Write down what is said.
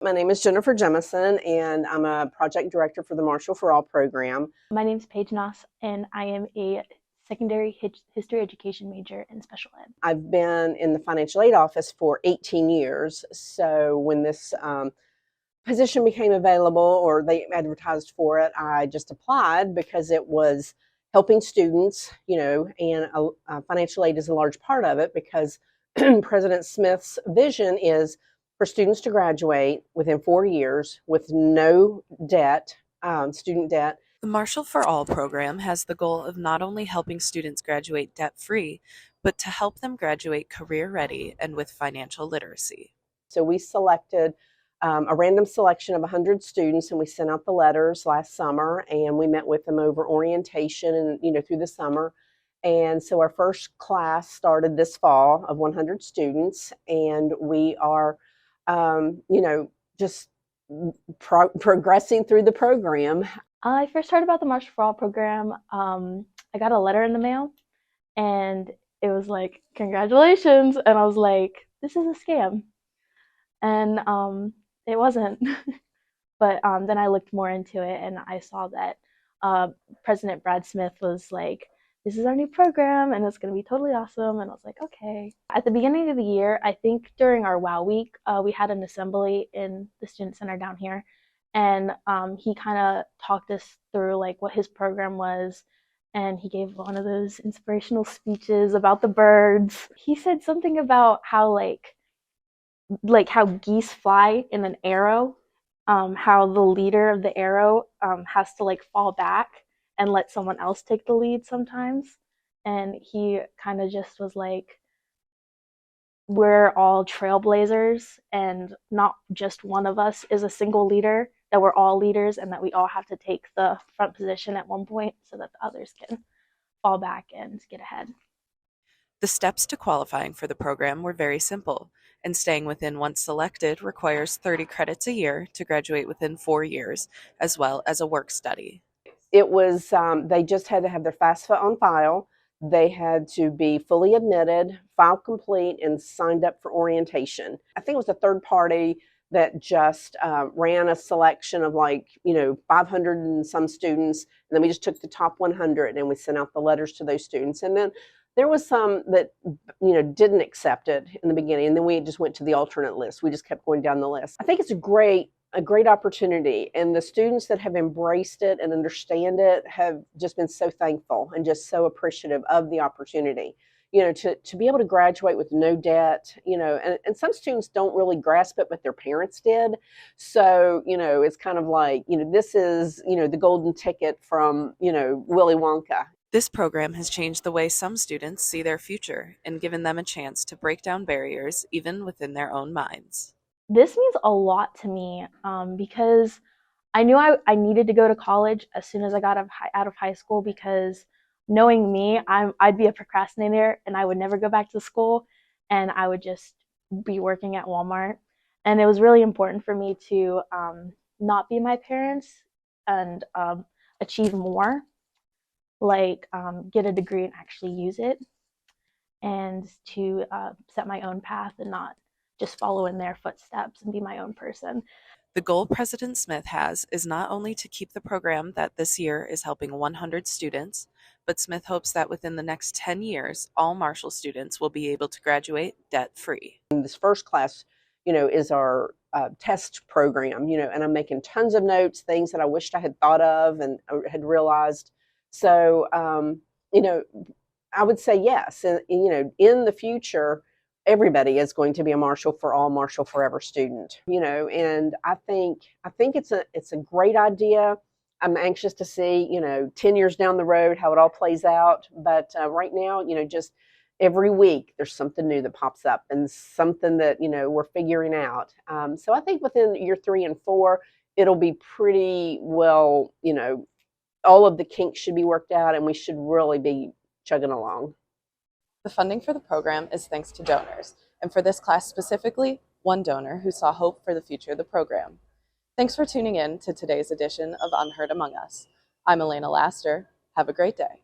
My name is Jennifer Jemison, and I'm a project director for the Marshall for All program. My name is Paige Noss, and I am a secondary history education major in special ed. I've been in the financial aid office for 18 years. So when this position became available or they advertised for it, I just applied because it was helping students, and financial aid is a large part of it because President Smith's vision is for students to graduate within 4 years with no debt, student debt. The Marshall for All program has the goal of not only helping students graduate debt-free, but to help them graduate career-ready and with financial literacy. So we selected a random selection of 100 students, and we sent out the letters last summer, and we met with them over orientation and through the summer. And so our first class started this fall of 100 students, and we are just progressing through the program. I first heard about the Marshall for All program. I got a letter in the mail, and it was like, congratulations. And I was like, this is a scam. And it wasn't. But then I looked more into it, and I saw that President Brad Smith was like, this is our new program, and it's going to be totally awesome. And I was like, okay. At the beginning of the year, I think during our WOW week, we had an assembly in the student center down here. And he kind of talked us through like what his program was, and he gave one of those inspirational speeches about the birds. He said something about how like how geese fly in an arrow, how the leader of the arrow has to like fall back and let someone else take the lead sometimes. And he kind of just was like, we're all trailblazers, and not just one of us is a single leader, that we're all leaders, and that we all have to take the front position at one point so that the others can fall back and get ahead. The steps to qualifying for the program were very simple, and staying within once selected requires 30 credits a year to graduate within 4 years, as well as a work study. It was, they just had to have their FAFSA on file. They had to be fully admitted, file complete, and signed up for orientation. I think it was a third party that just ran a selection of 500 and some students. And then we just took the top 100 and we sent out the letters to those students. And then there was some that, didn't accept it in the beginning. And then we just went to the alternate list. We just kept going down the list. I think it's a great opportunity, and the students that have embraced it and understand it have just been so thankful and just so appreciative of the opportunity, to be able to graduate with no debt, and some students don't really grasp it, but their parents did. So, it's kind of like, this is, the golden ticket from, Willy Wonka. This program has changed the way some students see their future and given them a chance to break down barriers even within their own minds. This means a lot to me because I knew I needed to go to college as soon as I got out of high school, because knowing me, I'd be a procrastinator and I would never go back to school, and I would just be working at Walmart. And it was really important for me to not be my parents and achieve more, like get a degree and actually use it, and to set my own path and not just follow in their footsteps and be my own person. The goal President Smith has is not only to keep the program that this year is helping 100 students, but Smith hopes that within the next 10 years, all Marshall students will be able to graduate debt-free. This first class, is our test program, and I'm making tons of notes, things that I wished I had thought of and had realized. So, I would say yes. And, in the future, everybody is going to be a Marshall for All, Marshall Forever student, and I think it's a great idea. I'm anxious to see, 10 years down the road how it all plays out. But right now, just every week there's something new that pops up and something that, we're figuring out. So I think within year 3 and 4, it'll be pretty well, all of the kinks should be worked out, and we should really be chugging along. The funding for the program is thanks to donors, and for this class specifically, one donor who saw hope for the future of the program. Thanks for tuning in to today's edition of Unheard Among Us. I'm Elena Laster. Have a great day.